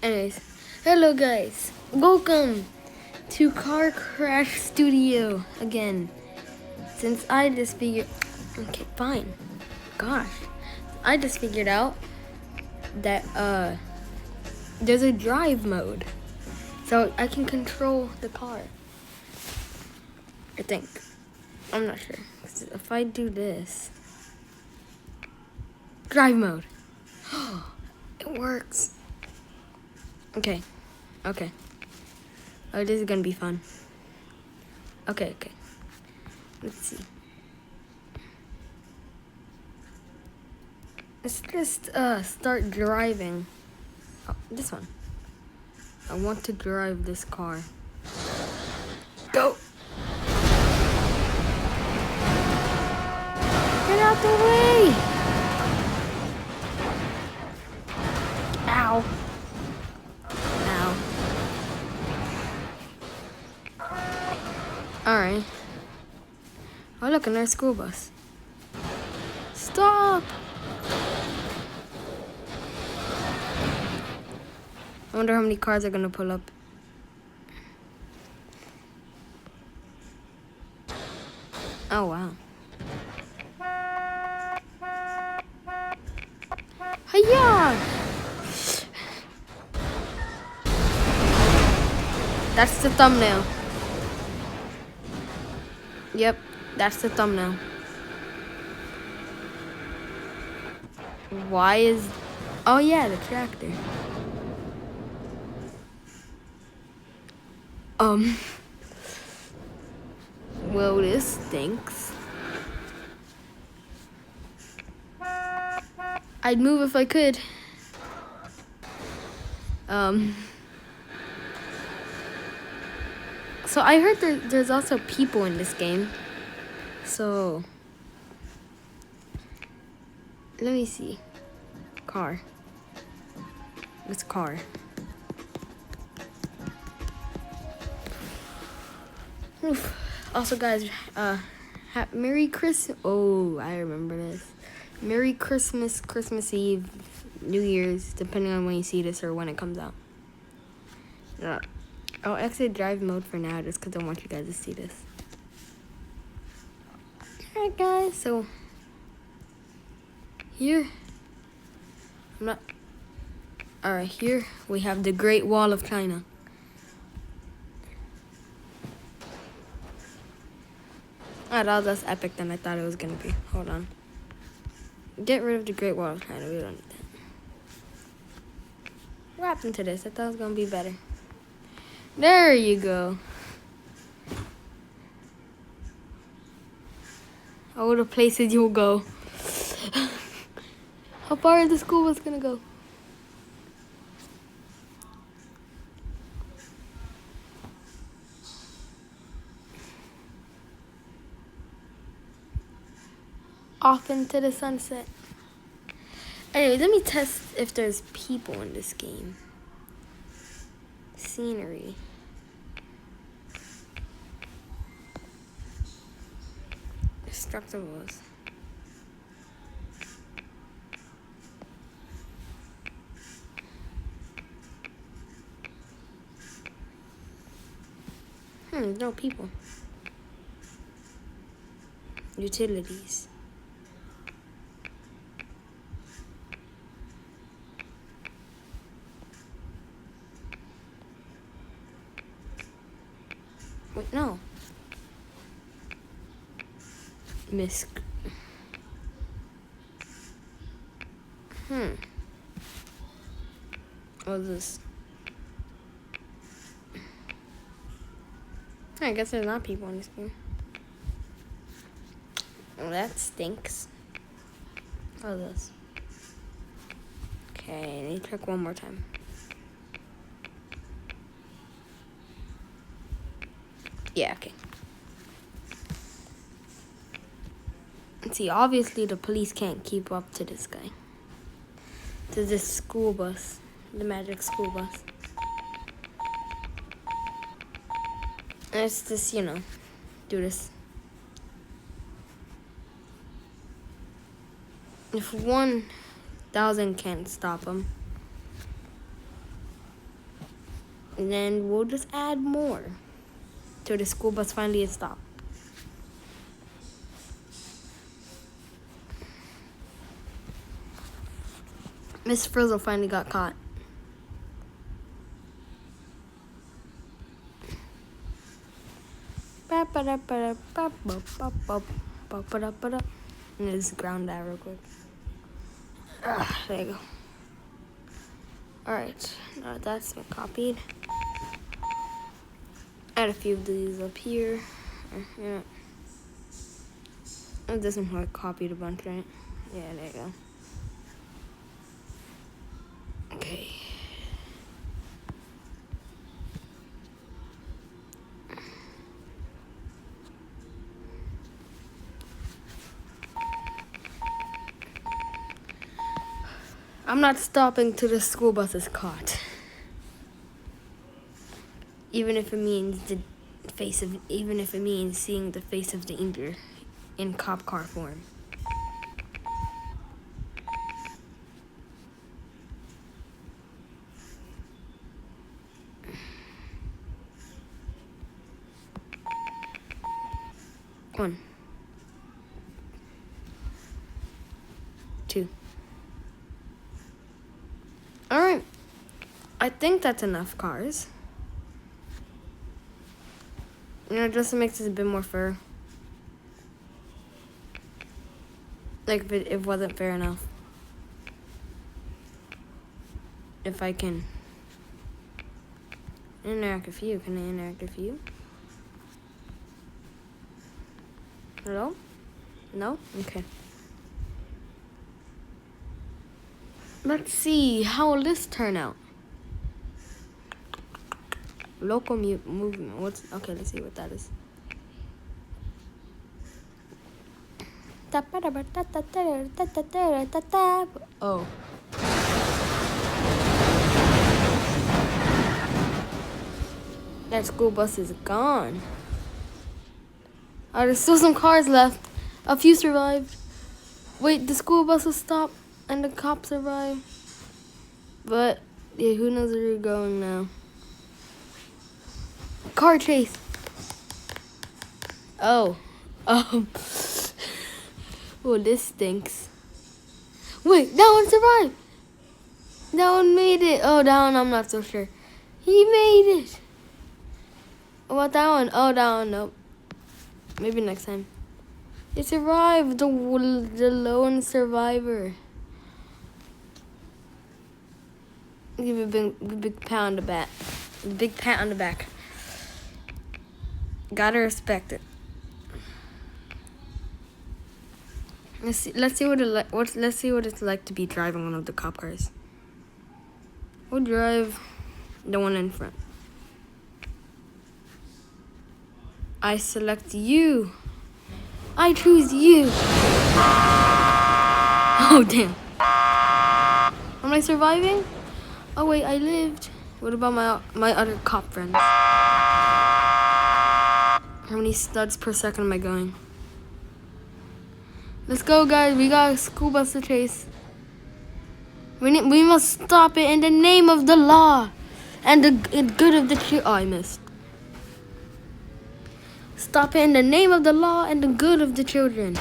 Anyways, hello guys. Welcome to Car Crash Studio again. Since I just figured, okay, fine. Gosh, I just figured out that there's a drive mode, so I can control the car. I think. I'm not sure. If I do this, drive mode. It works. Okay. Oh, this is gonna be fun. Okay. Let's see. Let's just start driving. Oh, this one. I want to drive this car. Go! Get out the way! Ow. Alright. Oh look, another school bus. Stop! I wonder how many cars are gonna pull up. Oh wow. Hiya! That's the thumbnail. Yep, that's the thumbnail. Why is... Oh yeah, the tractor. Well, this stinks. I'd move if I could. So I heard there's also people in this game. So let me see. Car. What's car? Oof. Also, guys, Merry Christmas. Oh, I remember this. Merry Christmas, Christmas Eve, New Year's, depending on when you see this or when it comes out. I'll exit drive mode for now just because I want you guys to see this. Alright, guys, so here, Alright, here we have the Great Wall of China. Oh, that was less epic than I thought it was gonna be. Hold on. Get rid of the Great Wall of China. We don't need that. What happened to this? I thought it was gonna be better. There you go. All the places you'll go. How far is the school bus gonna go? Off into the sunset. Anyway, let me test if there's people in this game. Scenery. Destructibles. No people. Utilities. Wait, no. Misc. What's this? I guess there's not people in this game. Well, that stinks. What's this? Okay, I need to check one more time. Yeah, okay. Let's see, obviously the police can't keep up to this guy. To this school bus. The magic school bus. Let's just, do this. If 1,000 can't stop him, And then we'll just add more till the school bus finally stops. Miss Frizzle finally got caught. And just ground that real quick. There you go. Alright, now that's been copied. Add a few of these up here. Yeah. Oh, this one copied a bunch, right? Yeah, there you go. Okay. I'm not stopping till the school bus is caught. Even if it means seeing the face of danger in cop car form. One. 2. Alright. I think that's enough cars. Just to make this a bit more fair. Like if it wasn't fair enough. If I can interact with you, can I interact with you? Hello? No? Okay. Let's see, how will this turn out? Local movement. Okay, let's see what that is. Oh. That school bus is gone. There's still some cars left. A few survived. Wait, the school bus will stop and the cops survive. But, yeah, who knows where you're going now. Car chase. Oh. Oh, this stinks. Wait, that one survived. That one made it. Oh, that one I'm not so sure. He made it. What about that one? Oh, that one, nope. Maybe next time. It survived. The lone survivor. Give a big pat on the back. Big pat on the back. Gotta respect it. Let's see what let's see what it's like to be driving one of the cop cars. We'll drive the one in front. I select you. I choose you. Oh damn. Am I surviving? Oh wait, I lived. What about my other cop friends? How many studs per second am I going? Let's go, guys. We got a school bus to chase. We must stop it in the name of the law and the good of the children. Oh, I missed. Stop it in the name of the law and the good of the children.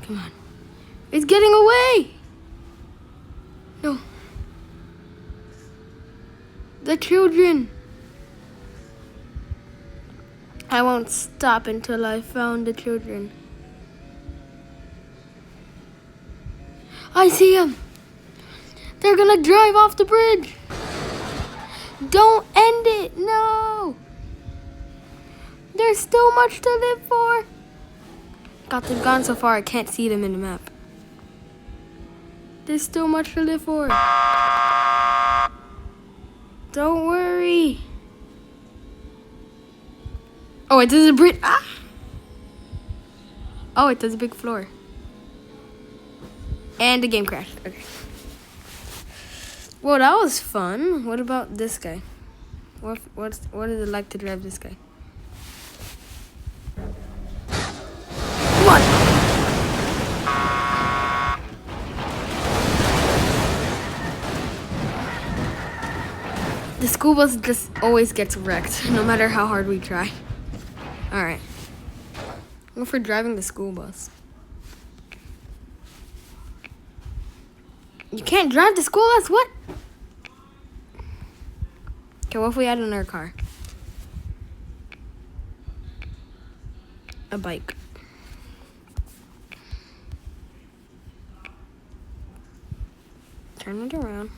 Come on. It's getting away. No. The children. I won't stop until I found the children. I see them. They're gonna drive off the bridge. Don't end it. No. There's still much to live for. Got them gone so far I can't see them in the map. There's still much to live for. Don't worry. Oh, it does a bridge. Ah! Oh, it does a big floor. And the game crashed. Okay. Well, that was fun. What about this guy? What is it like to drive this guy? What? school bus just always gets wrecked, no matter how hard we try. Alright. Go for driving the school bus. You can't drive the school bus? What? Okay, what if we add another car? A bike. Turn it around.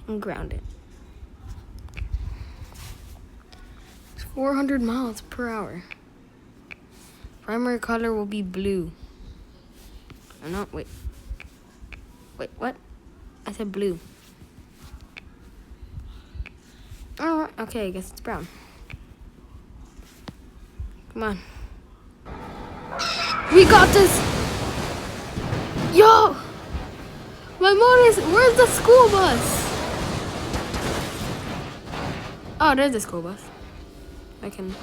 And ground it. It's 400 miles per hour. Primary color will be blue. Oh, no, wait. Wait, what? I said blue. Oh, okay, I guess it's brown. Come on. We got this! Yo! My mom is... Where's the school bus? Oh, there's the school bus. I can...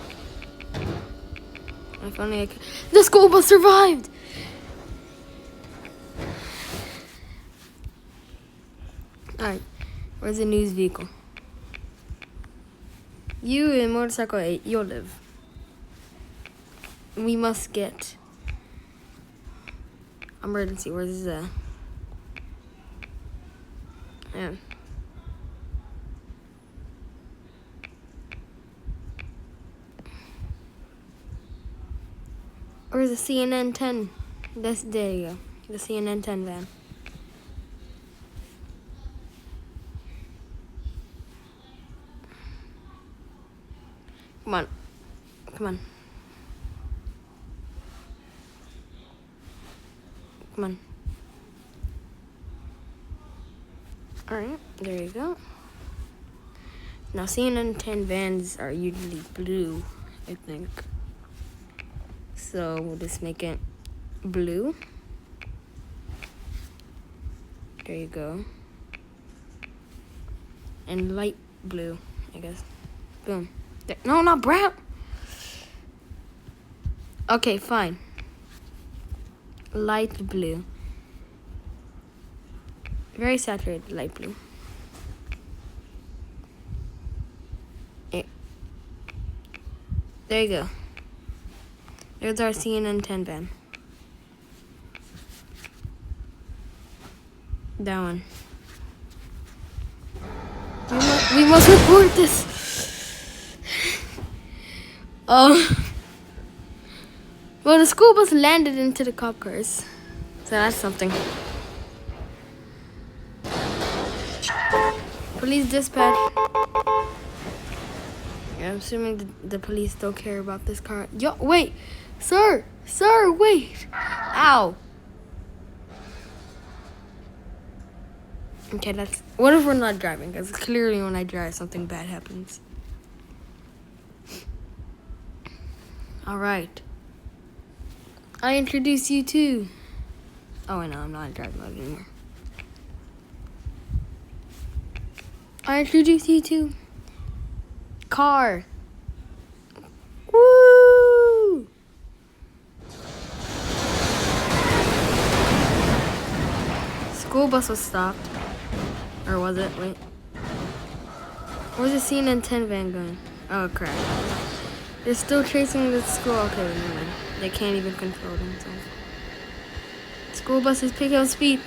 If only I could... The school bus survived! Alright, where's the news vehicle? You in motorcycle 8, you'll live. We must get... Emergency, where's the... Yeah. Where's the CNN 10? There you go. The CNN 10 van. Come on. Come on. Come on. Alright, there you go. Now CNN 10 vans are usually blue, I think. So we'll just make it blue. There you go. And light blue, I guess. Boom. There. No, not brown. Okay, fine. Light blue. Very saturated light blue. There you go. There's our CNN 10 van. That one. We must report this. Well, the school bus landed into the cop cars. So that's something. Police dispatch. Yeah, I'm assuming the police don't care about this car. Yo, wait. Sir, wait. Ow. Okay, that's... What if we're not driving? Because clearly when I drive, something bad happens. Alright. I introduce you to... Oh, I know, I'm not in drive mode anymore. I introduce you to... Car. Woo! School bus was stopped. Or was it? Wait. Where's the CNN 10 van going? Oh, crap. They're still chasing the school. Okay, never mind. They can't even control themselves. School bus is picking up speed.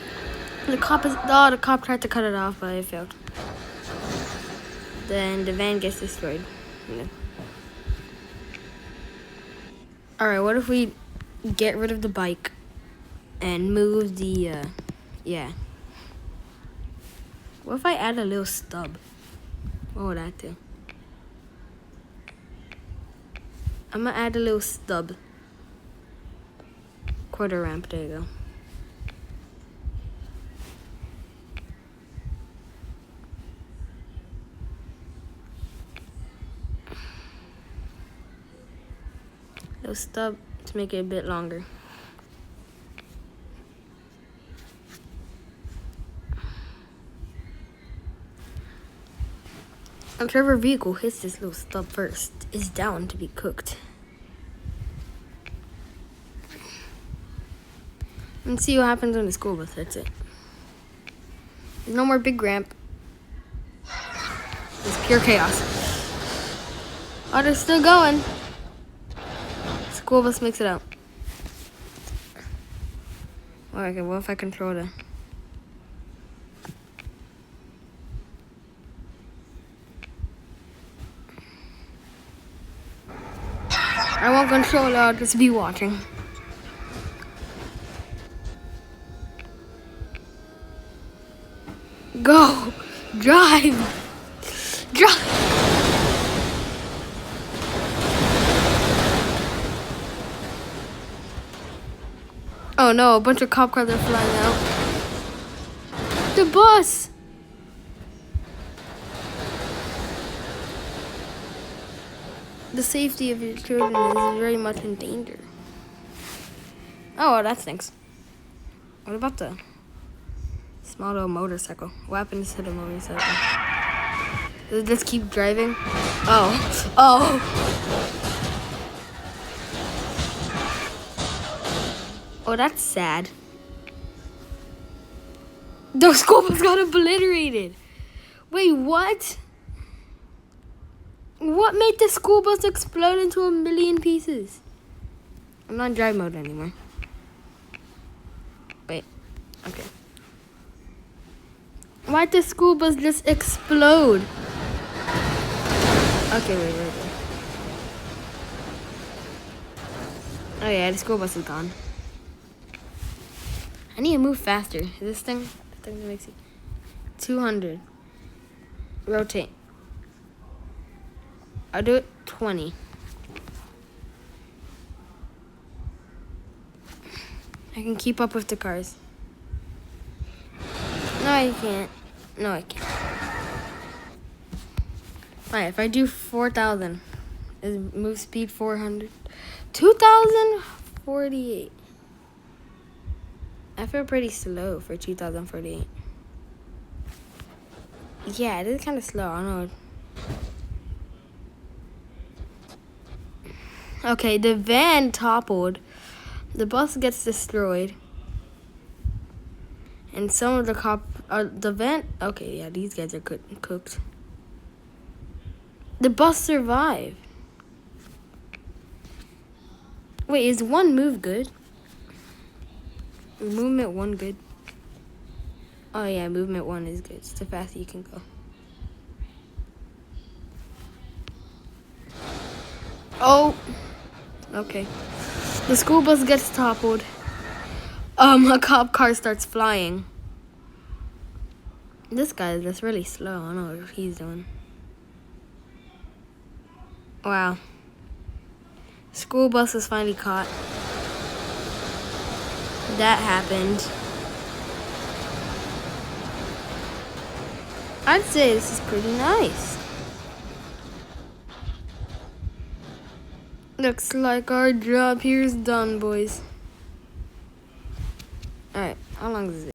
The cop tried to cut it off, but it failed. Then the van gets destroyed. Yeah. Alright, what if we get rid of the bike and move the, yeah. What if I add a little stub? What would that do? I'm gonna add a little stub. Quarter ramp, there you go. Little stub to make it a bit longer. Whichever vehicle hits this little stub first is down to be cooked. And see what happens when the school bus hits it. There's no more big ramp. It's pure chaos. Oh, they're still going. School bus makes it out. Okay, what if I control it? I won't control it, I'll just be watching. Go! Drive! Drive! Oh no, a bunch of cop cars are flying out. The bus! The safety of your children is very much in danger. Oh, well, that stinks. What about the small little motorcycle? What happens to the motorcycle? Does it just keep driving? Oh. Oh! Oh, that's sad. The school bus got obliterated. Wait, what? What made the school bus explode into a million pieces? I'm not in drive mode anymore. Wait, okay. Why'd the school bus just explode? Okay, wait. Oh yeah, the school bus is gone. I need to move faster. This thing makes it 200. Rotate. I'll do it 20. I can keep up with the cars. No, I can't. No, I can't. Alright, if I do 4,000, is move speed 400. 2,048. I feel pretty slow for 2,048. Yeah, it is kind of slow. I don't know. Okay, the van toppled. The bus gets destroyed. And some of the the van... Okay, yeah, these guys are cooked. The bus survived. Wait, is one move good? Is movement 1 good? Oh yeah, movement 1 is good. It's the fastest you can go. Oh! Okay. The school bus gets toppled. A cop car starts flying. This guy is just really slow. I don't know what he's doing. Wow. School bus was finally caught. That happened. I'd say this is pretty nice. Looks like our job here is done, boys. Alright, how long is it?